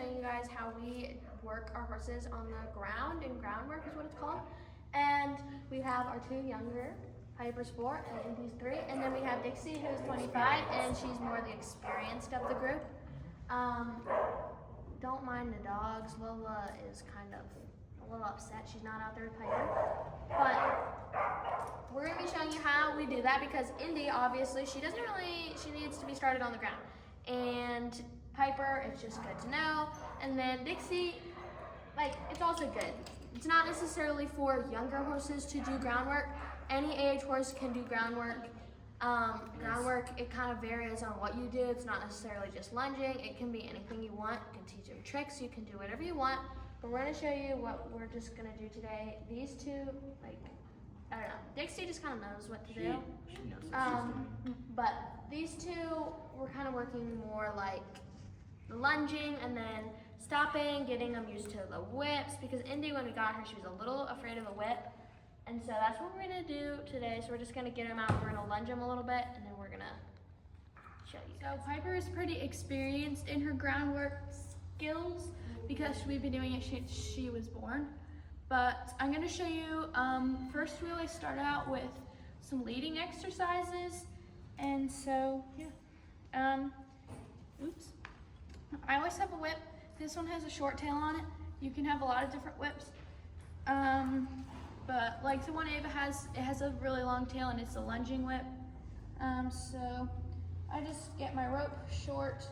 showing you guys how we work our horses on the ground, and groundwork is what it's called. And we have our two younger, Piper's 4 and Indy's 3, and then we have Dixie, who's 25, and she's more the experienced of the group. Don't mind the dogs. Lola is kind of a little upset she's not out there with Piper, but we're going to be showing you how we do that, because Indy, obviously, she needs to be started on the ground, and Piper, it's just good to know. And then Dixie, it's also good. It's not necessarily for younger horses to do groundwork. Any age horse can do groundwork. Groundwork, it kind of varies on what you do. It's not necessarily just lunging. It can be anything you want. You can teach them tricks. You can do whatever you want. But we're going to show you what we're just going to do today. These two, I don't know. Dixie just kind of knows what to do. She knows what she's doing. But these two, we're kind of working more like lunging and then stopping, getting them used to the whips, because Indy, when we got her, she was a little afraid of a whip. And so that's what we're gonna do today. So we're just gonna get them out, we're gonna lunge them a little bit, and then we're gonna show you guys. So Piper is pretty experienced in her groundwork skills because we've been doing it since she was born. But I'm gonna show you, first we always start out with some leading exercises. And so, yeah. Oops. I always have a whip. This one has a short tail on it. You can have a lot of different whips. But like the one Ava has, it has a really long tail and it's a lunging whip. So I just get my rope short,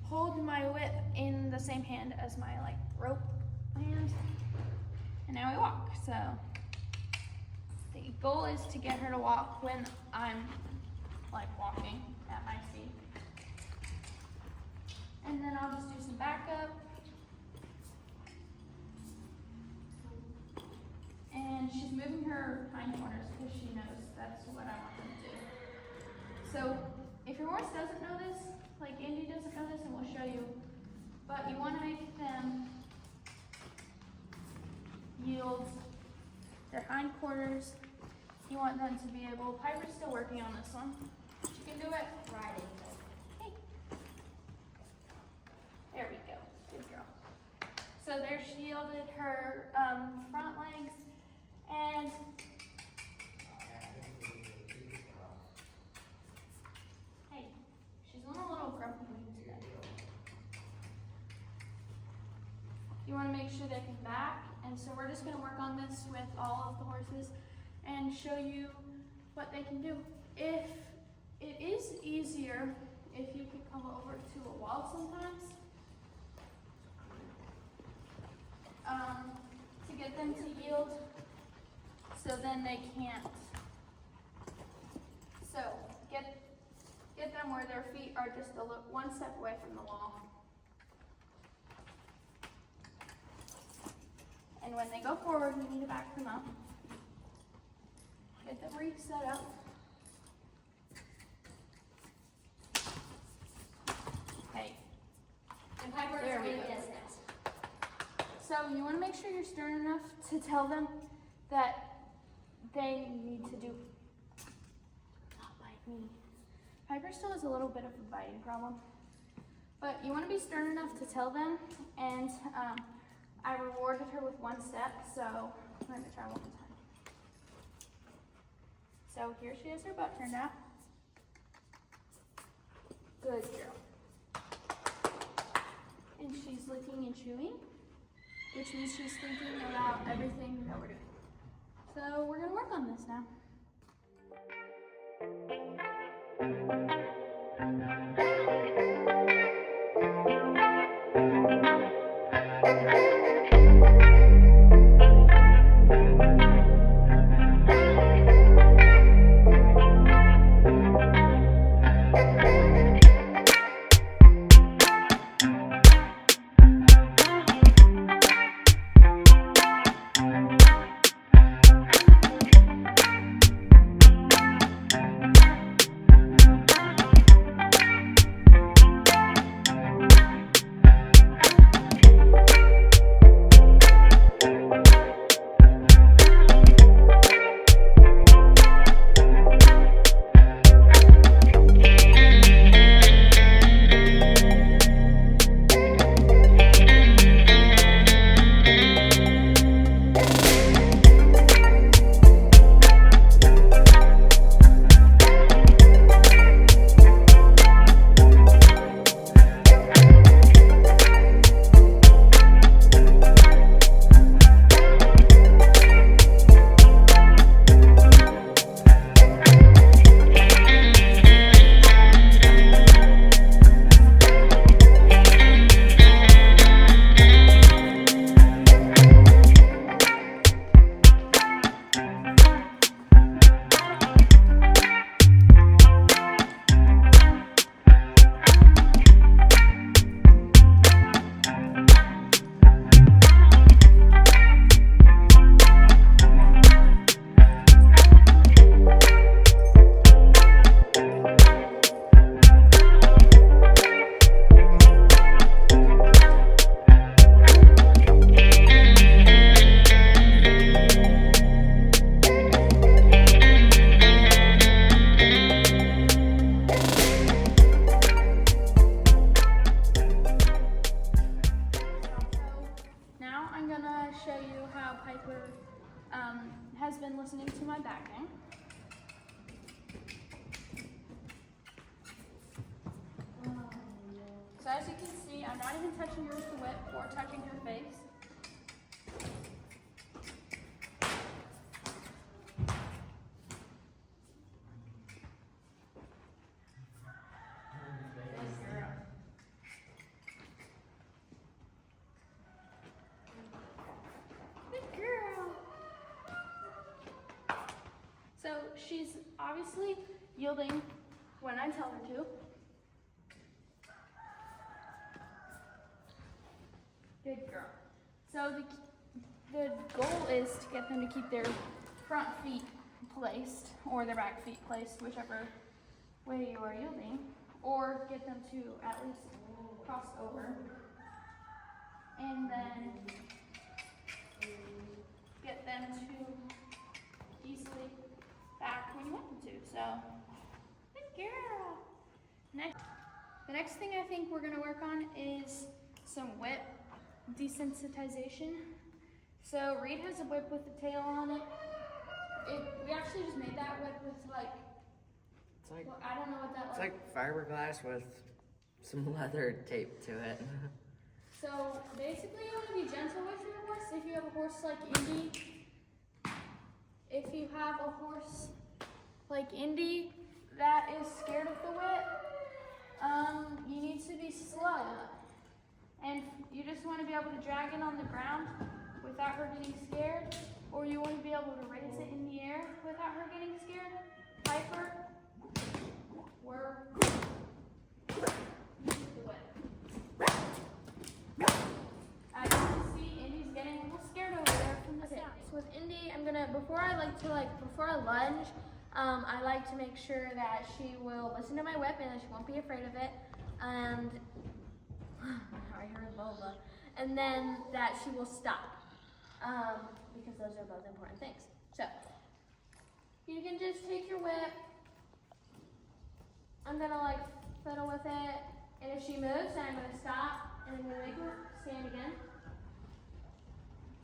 hold my whip in the same hand as my rope hand, and now we walk. So the goal is to get her to walk when I'm walking at my speed. And then I'll just do some backup. And she's moving her hindquarters because she knows that's what I want them to do. So if your horse doesn't know this, like Indy doesn't know this, and we'll show you, but you want to make them yield their hindquarters. You want them to be able, Piper's still working on this one. She can do it riding. Hey. There we go, good girl. So there she yielded her front legs, and hey, she's on a little grumpy mood today. You want to make sure they can back, and so we're just going to work on this with all of the horses and show you what they can do. If it is easier if you could come over to a wall sometimes to get them to yield, so then they can't. So get them where their feet are just one step away from the wall. And when they go forward, we need to back them up. Get them reset up. Okay. And Piper is There we doing go. this next. So you want to make sure you're stern enough to tell them that they need to do, not bite me. Piper still has a little bit of a biting problem, but you want to be stern enough to tell them, and I rewarded her with one step, so I'm going to try one more time. So here she has her butt turned out. Good girl. And she's licking and chewing, which means she's thinking about everything that we're doing. So we're gonna work on this now. to show you how Piper has been listening to my backing. So as you can see, I'm not even touching her with the whip or touching her face. So she's obviously yielding when I tell her to. Good girl. So the goal is to get them to keep their front feet placed or their back feet placed, whichever way you are yielding, or get them to at least cross over. And then get them to easily back when you want them to. So, good girl. The next thing I think we're gonna work on is some whip desensitization. So Reed has a whip with the tail on it. We actually just made that whip with well, I don't know what that It's like fiberglass with some leather taped to it. So basically you want to be gentle with your horse. If you have a horse like Indy, that is scared of the whip, you need to be slow. And you just want to be able to drag it on the ground without her getting scared, or you want to be able to raise it in the air without her getting scared. Piper, work, use the whip. As you can see, Indy's getting a little scared over there from the side. So with Indy, before I lunge, I like to make sure that she will listen to my whip and that she won't be afraid of it. And I heard Lola. And then that she will stop. Because those are both important things. So, you can just take your whip. I'm gonna fiddle with it. And if she moves, then I'm gonna stop. And I'm gonna make her stand again.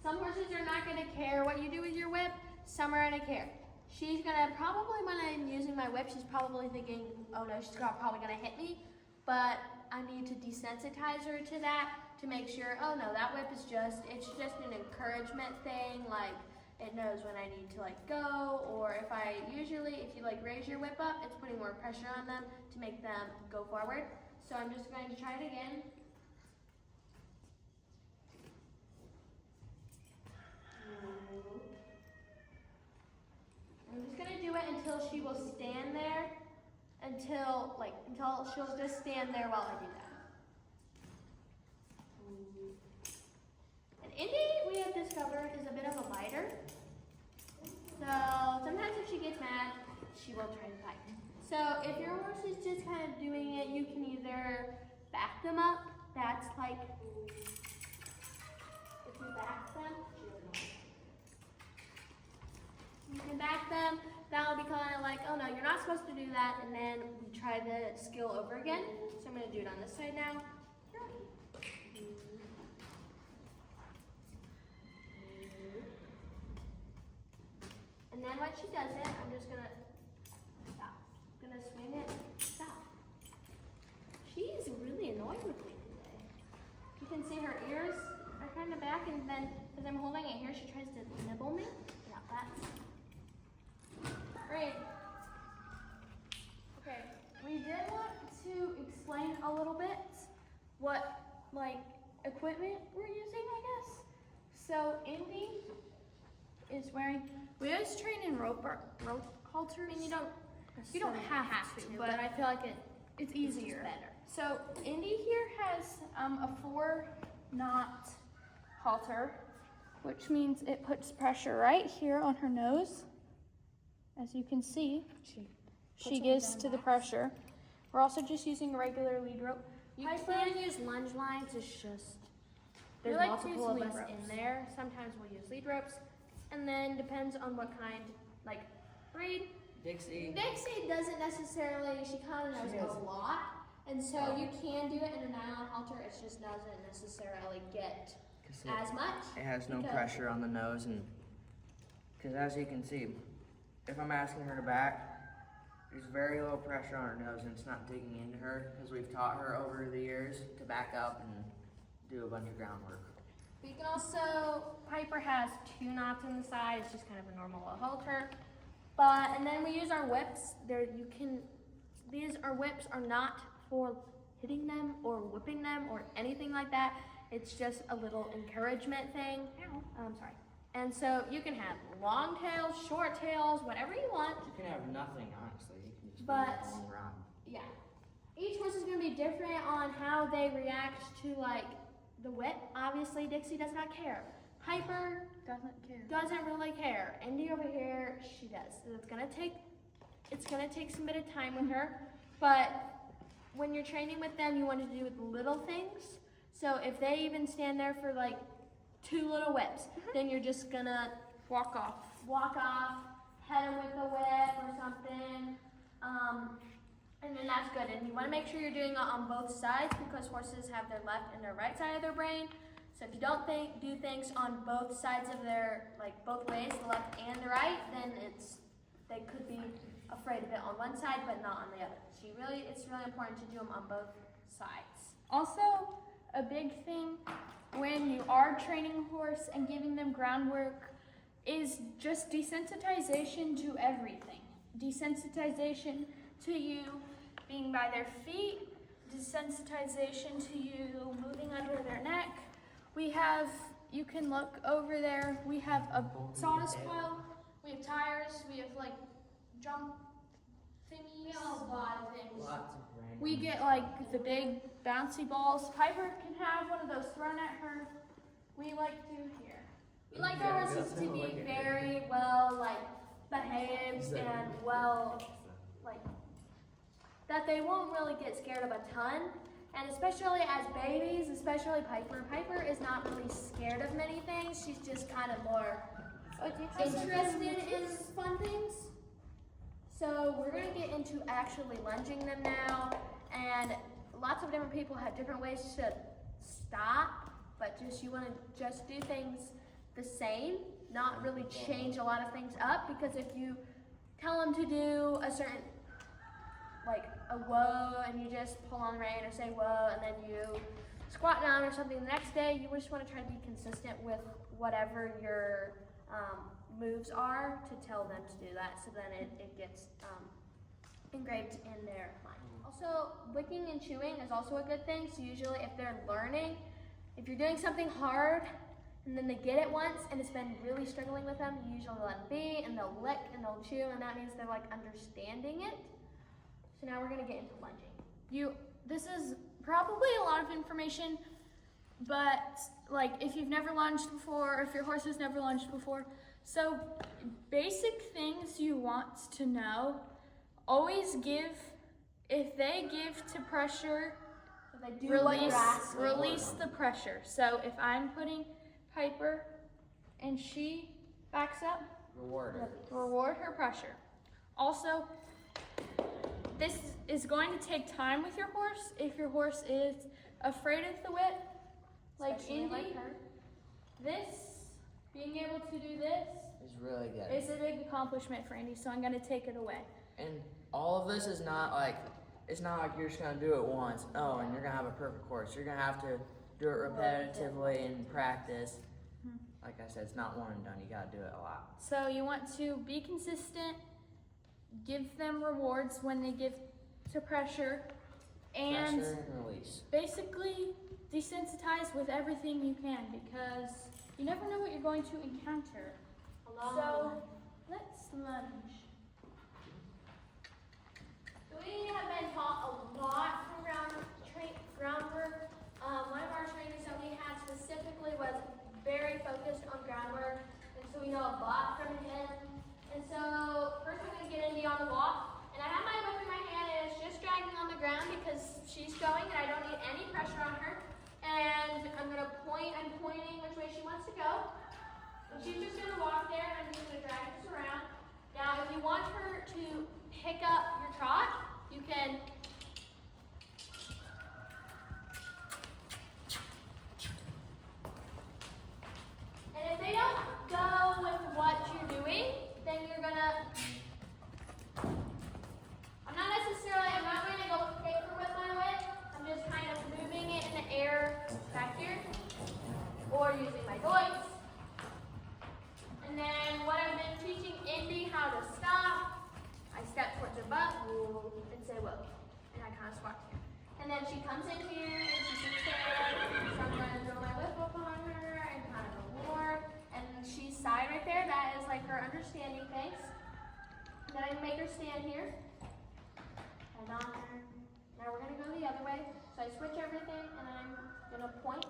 Some horses are not gonna care what you do with your whip. Some are gonna care. She's gonna probably, when I'm using my whip, she's probably thinking, oh no, she's probably gonna hit me. But I need to desensitize her to that to make sure, oh no, that whip is it's just an encouragement thing, it knows when I need to go, or if you raise your whip up, it's putting more pressure on them to make them go forward. So I'm just going to try it again. I'm just gonna do it until she will stand there, until she'll just stand there while I do that. And Indy, we have discovered, is a bit of a biter. So sometimes if she gets mad, she will try to bite. So if your horse is just kind of doing it, you can either back them up. That's if you back them, you can back them. That will be kind of oh no, you're not supposed to do that. And then we try the skill over again. So I'm going to do it on this side now. And then when she does it, I'm just gonna stop. I'm gonna swing it, stop. She's really annoyed with me today. You can see her ears are kind of back, and then as I'm holding it here, she tries to nibble me. Yeah, that's great. Okay, we did want to explain a little bit what equipment we're using, I guess. So Indy is wearing. We always train in rope halters. I mean, you don't have to, but I feel like it's easier. Better. So Indy here has a 4-knot halter, which means it puts pressure right here on her nose. As you can see, she gets to the pressure. We're also just using a regular lead rope. You can use lunge lines. It's just there's multiple of us in there. Sometimes we'll use lead ropes. And then depends on what kind, Reed. Dixie doesn't necessarily, she kind of knows a lot. And so you can do it in a nylon halter, it just doesn't necessarily get as much. It has no because- pressure on the nose, and because as you can see, if I'm asking her to back, there's very low pressure on her nose, and it's not digging into her because we've taught her over the years to back up and do a bunch of groundwork. We can also, Piper has 2 knots in the side. It's just kind of a normal halter. And then we use our whips. Our whips are not for hitting them or whipping them or anything like that. It's just a little encouragement thing. Sorry. And so you can have long tails, short tails, whatever you want. You can have nothing, honestly. You can just But- do a long rod. Yeah. Each horse is going to be different on how they react to like the whip. Obviously, Dixie does not care. Piper doesn't really care. Indy over here, she does. So it's gonna take some bit of time with her. But when you're training with them, you want to do little things. So if they even stand there for like 2 little whips, then you're just gonna walk off, head them with a whip or something. And then that's good. And you want to make sure you're doing it on both sides because horses have their left and their right side of their brain. So if you don't do things on both sides of their, like both ways, the left and the right, then they could be afraid of it on one side but not on the other. So it's really important to do them on both sides. Also, a big thing when you are training a horse and giving them groundwork is just desensitization to everything. Desensitization to you being by their feet, desensitization to you moving under their neck. You can look over there, we have a sawdust pile, we have tires, we have like jump thingies. A lot of things. Lots of random. We get like the big bouncy balls. Piper can have one of those thrown at her. We like to here. We like our horses to be very well behaved and that they won't really get scared of a ton. And especially as babies, especially Piper. Piper is not really scared of many things. She's just kind of more interested in fun things. So we're going to get into actually lunging them now. And lots of different people have different ways to stop, but you want to just do things the same, not really change a lot of things up, because if you tell them to do a certain, like a whoa, and you just pull on the rein or say whoa, and then you squat down or something the next day, you just want to try to be consistent with whatever your moves are to tell them to do that, so then it gets engraved in their mind. Also, licking and chewing is also a good thing. So usually if they're learning, if you're doing something hard and then they get it once and it's been really struggling with them, you usually let them be and they'll lick and they'll chew, and that means they're like understanding it. So now we're gonna get into lunging. This is probably a lot of information, but like if you've never lunged before, or if your horse has never lunged before, so basic things you want to know, always give, if they give to pressure, release the pressure. So if I'm putting Piper and she backs up, reward her pressure. Also, this is going to take time with your horse. If your horse is afraid of the whip, like Indy, being able to do this is really good. It's a big accomplishment for Indy, so I'm going to take it away. And all of this is not like, it's not like you're just gonna do it once, and you're gonna have a perfect horse. You're gonna have to do it repetitively in practice. Like I said, it's not one and done. You gotta do it a lot. So you want to be consistent, give them rewards when they give to pressure, and Pressure and release. basically desensitize with everything you can, because you never know what you're going to encounter. So let's lunge. We have been taught a lot from groundwork. One of our trainers that we had specifically was very focused on groundwork, and so we know a lot from him. And so first we're going to get Indy on the walk, and I have my whip in my hand, and it's just dragging on the ground because she's going, and I don't need any pressure on her. And I'm pointing which way she wants to go. And she's just going to walk there, and I'm just going to drag this around. Now, if you want her to pick up your trot, you can Indy how to stop, I step towards her butt, woo, and say whoa. And I kind of squat here. And then she comes in here and she sits there. So I'm going to throw my whip up on her and kind of go more. And she's side right there. That is like her understanding face. Then I make her stand here. And on her. Now we're going to go the other way. So I switch everything and I'm going to point.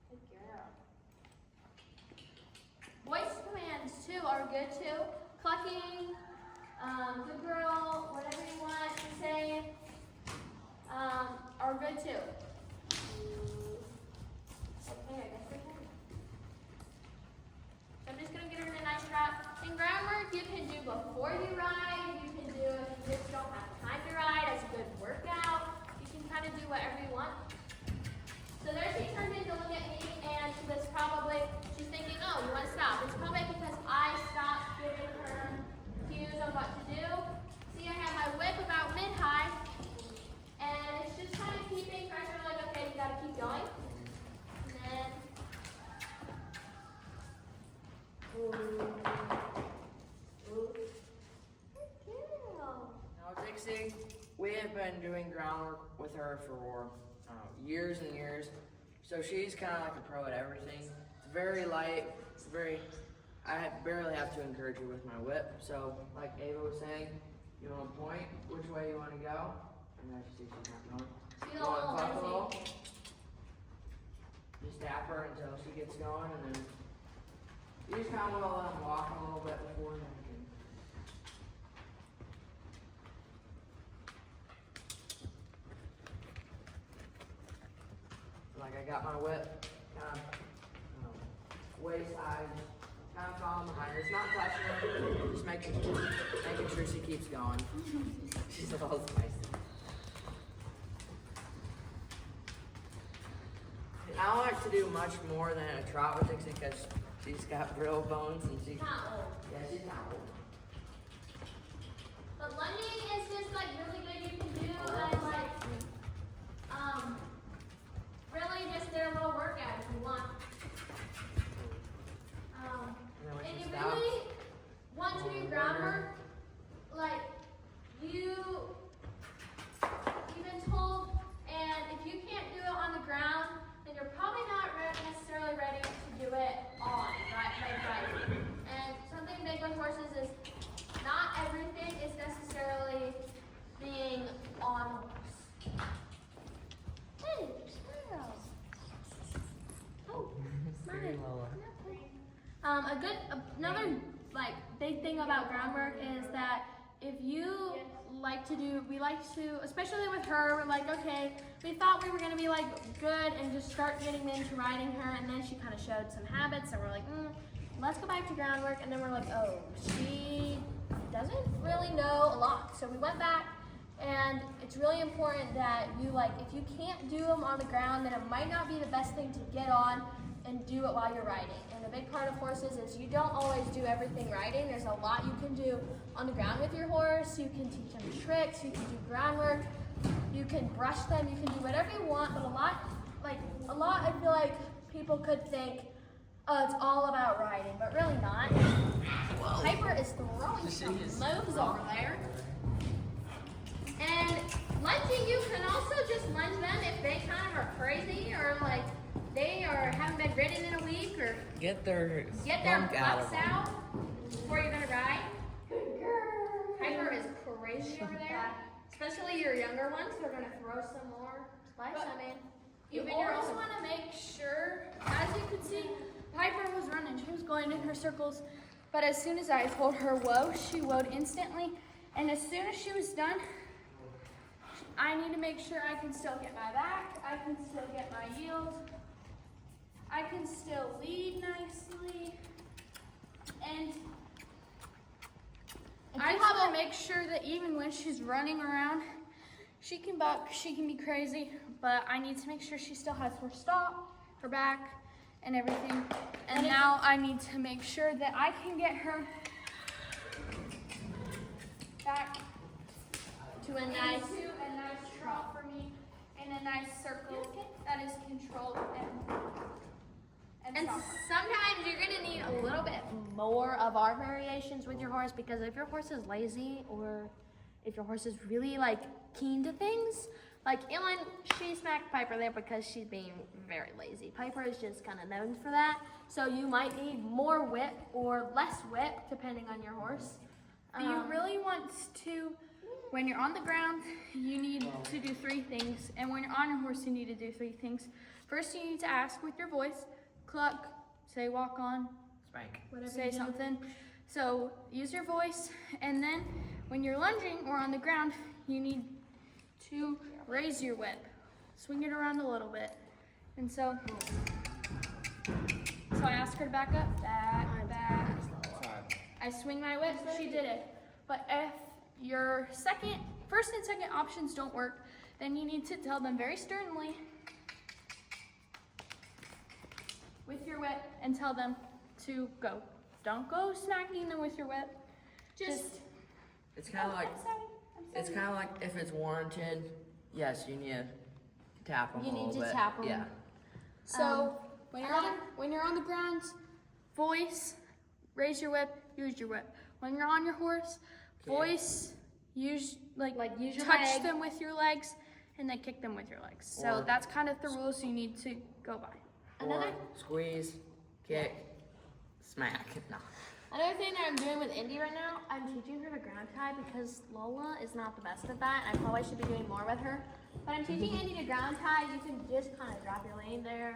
Good girl. Voice commands too are good too. Clucking, good girl, whatever you want to say, are good too. Okay, I guess we're done. So I'm just gonna get her in a nice trot. In groundwork, you can do before you ride. You can do if you just don't have time to ride as a good workout. You can kind of do whatever you want. So there she turned in to look at me, and she's thinking, oh, you want to stop. It's probably because I stopped giving her cues on what to do. See, I have my whip about mid-high, and it's just kind of keeping pressure, like, okay, you got to keep going. And then, good girl. Now Dixie, we have been doing groundwork with her for years and years. So she's kind of like a pro at everything. It's very light. I barely have to encourage her with my whip. So like Ava was saying, you want to point which way you want to go. And now she's not going. She's You want to all cluck a little? lazy. Just tap her until she gets going, and then you just kind of want to let them walk a little bit before and then you can. Like I got my whip, kind of waist high, kind of following behind her. It's not touching her, just making sure she keeps going. She's a little spicy. I don't like to do much more than a trot with Dixie because she's got brittle bones and she's Not old. yeah, she's not old. But lunging is just like really good you can do as like really just their little workout if you want. And then when And she you stops, really want to do groundwork, like you've been told, and if you can't do it on the ground, then you're probably not necessarily ready to do it on, right? And something big with horses is not everything is necessarily being on a horse. Hey, smile. Oh, smile. Another like big thing about groundwork is that if you we like to, especially with her, we're like, okay, we thought we were gonna be like good and just start getting into riding her, and then she kind of showed some habits, and we're like, let's go back to groundwork, and then we're like, oh, she doesn't really know a lot. So we went back, and it's really important that you if you can't do them on the ground, then it might not be the best thing to get on and do it while you're riding. And a big part of horses is you don't always do everything riding. There's a lot you can do on the ground with your horse. You can teach them tricks, you can do groundwork, you can brush them, you can do whatever you want, but a lot I feel like people could think, oh, it's all about riding, but really not. Whoa. Piper is throwing some moves over there. And lunging, you can also just lunge them if they kind of are crazy or they haven't been ridden in a week or get their butts out before you're gonna ride. Good girl. Piper is crazy over there. Especially your younger ones, they're gonna throw some more spice in. You always want to make sure, as you could see, Piper was running. She was going in her circles, but as soon as I told her whoa, she whoa instantly. And as soon as she was done, I need to make sure I can still get my back, I can still get my yield, I can still lead nicely, and I have to make sure that even when she's running around, she can buck, she can be crazy, but I need to make sure she still has her stop, her back, and everything. And now I need to make sure that I can get her back To a nice trot for me in a nice circle that is controlled. And And sometimes you're gonna need a little bit more of our variations with your horse, because if your horse is lazy or if your horse is really like keen to things, like Ellen, she smacked Piper there because she's being very lazy. Piper is just kind of known for that. So you might need more whip or less whip depending on your horse. You really want to, when you're on the ground, you need to do 3 things. And when you're on your horse, you need to do 3 things. First, you need to ask with your voice, cluck, say walk on, Spank. say something. So use your voice. And then when you're lunging or on the ground, you need to raise your whip. Swing it around a little bit. And so I ask her to back up, back. I swing my whip, she did it. But if your first and second options don't work, then you need to tell them very sternly with your whip and tell them to go. Don't go smacking them with your whip. Just It's kind of like, I'm sorry. it's kind of like if it's warranted, yes, you need to tap them You a little need to bit. tap 'em. Yeah. So when you're on the ground, voice, raise your whip, use your whip. When you're on your horse, voice, use use your touch leg. them with your legs, and then kick them with your legs. So Or- that's kind of the rules you need to go by. Or squeeze, kick, smack. No. Another thing that I'm doing with Indy right now, I'm teaching her to ground tie because Lola is not the best at that, and I probably should be doing more with her. But I'm teaching Indy to ground tie. You can just kind of drop your lane there.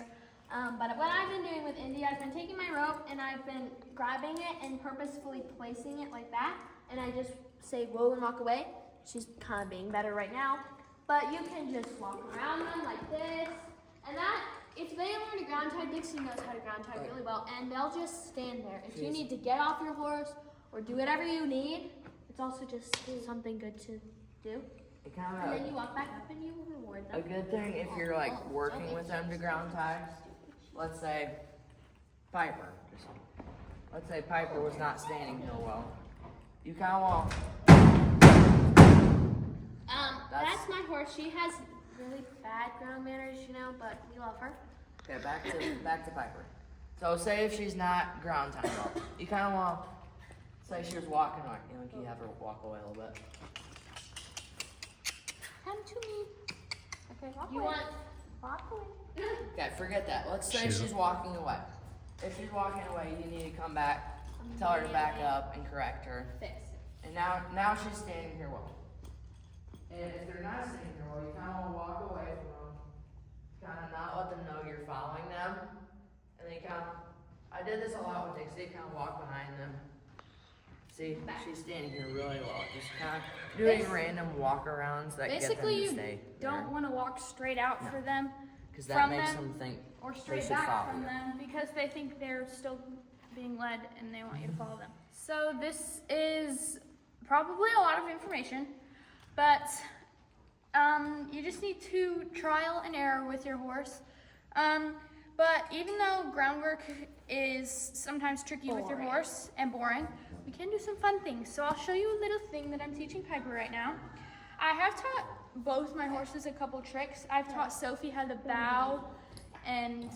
But what I've been doing with Indy, I've been taking my rope and I've been grabbing it and purposefully placing it like that, and I just say whoa and walk away. She's kind of being better right now. But you can just walk around them like this, and that, if they learn to ground tie, Dixie knows how to ground tie really well, and they'll just stand there. If you need to get off your horse or do whatever you need, it's also just something good to do. It kind And then of you walk back up and you reward a them. good thing if you're like working with them to ground tie. Let's say Piper. Let's say Piper was not standing here well. You kind of want. That's my horse. She has really bad ground manners, you know, but we love her. Okay, back to Piper. So say if she's not ground tying well, you kind of want. Say she was walking away. You know, can you have her walk away a little bit? Come to me. Okay, walk You away. want walk away. Okay, forget that. Let's say she's walking away. If she's walking away, you need to come back, tell her to back up, and correct her. Fix. And now she's standing here well. And if they're not standing here well, you kind of want to walk away from them, kind of not let them know you're following them, and then I did this a lot with Dixie, kind of walk behind them. See, she's standing here really well, just kind of doing random walk-arounds that get them Basically, to you stay don't want to walk straight out for them because that from makes them, them think or they straight should back follow from you. them because they think they're still being led and they want you to follow them. So this is probably a lot of information, but you just need to trial and error with your horse. But even though groundwork is sometimes tricky with your horse and boring, we can do some fun things. So I'll show you a little thing that I'm teaching Piper right now. I have taught both my horses a couple tricks. I've taught Sophie how to bow, and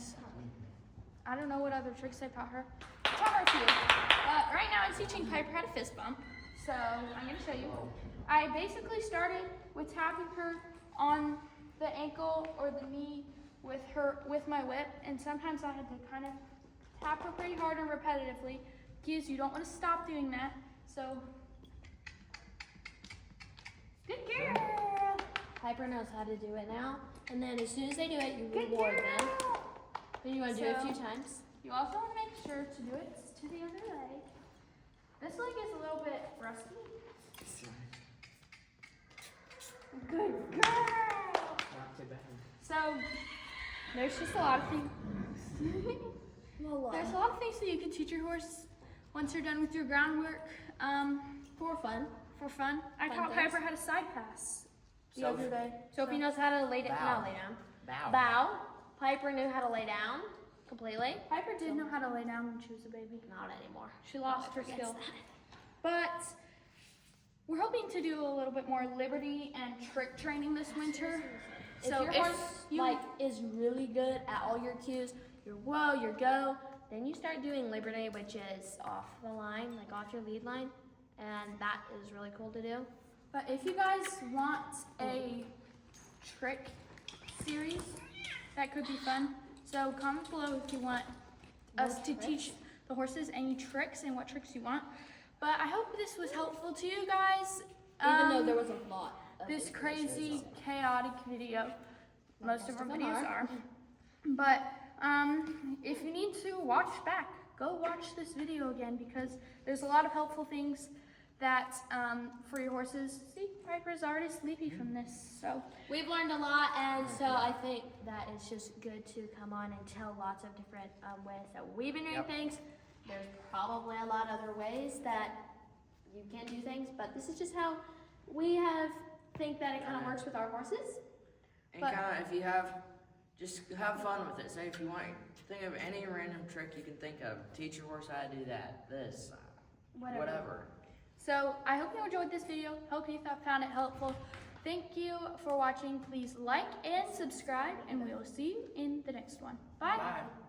I don't know what other tricks I taught her. I taught her a few. But right now I'm teaching Piper how to fist bump. So I'm going to show you. I basically started with tapping her on the ankle or the knee with my whip, and sometimes I had to kind of tap her pretty hard and repetitively because you don't want to stop doing that. So, good girl. Piper knows how to do it now, and then as soon as they do it, you reward them. Then you want to do it a few times. You also want to make sure to do it to the other leg. This leg is a little bit rusty. Good girl. Not too bad. So, there's just a lot of things. There's a lot of things that you can teach your horse once you're done with your groundwork. For fun. For fun. I Fun taught things. Piper how to side pass the Sophie. other day. Sophie knows how to lay down. Bow. Not lay down. Bow. Bow. Piper knew how to lay down completely. Piper did know how to lay down when she was a baby. Not anymore. She lost her Forgets skill. that. But we're hoping to do a little bit more liberty and trick training this winter. If So your if horse you- is really good at all your cues, your whoa, your go, then you start doing Liberty, which is off the line, like off your lead line, and that is really cool to do. But if you guys want a trick series, that could be fun. So comment below if you want us to teach the horses any tricks and what tricks you want. But I hope this was helpful to you guys. Even though there was a lot of This information. crazy, chaotic video. Most of our them videos are. But if you need to watch back, go watch this video again because there's a lot of helpful things that for your horses. See, Piper's already sleepy from this, so. We've learned a lot, and so I think that it's just good to come on and tell lots of different ways that we've been doing things. There's probably a lot of other ways that you can do things, but this is just how we think that it kind of works with our horses. And But- kind of, if you just have fun with it. Say if you want, think of any random trick you can think of. Teach your horse how to do that, this, whatever. So I hope you enjoyed this video. Hope you found it helpful. Thank you for watching. Please like and subscribe, and we will see you in the next one. Bye. Bye.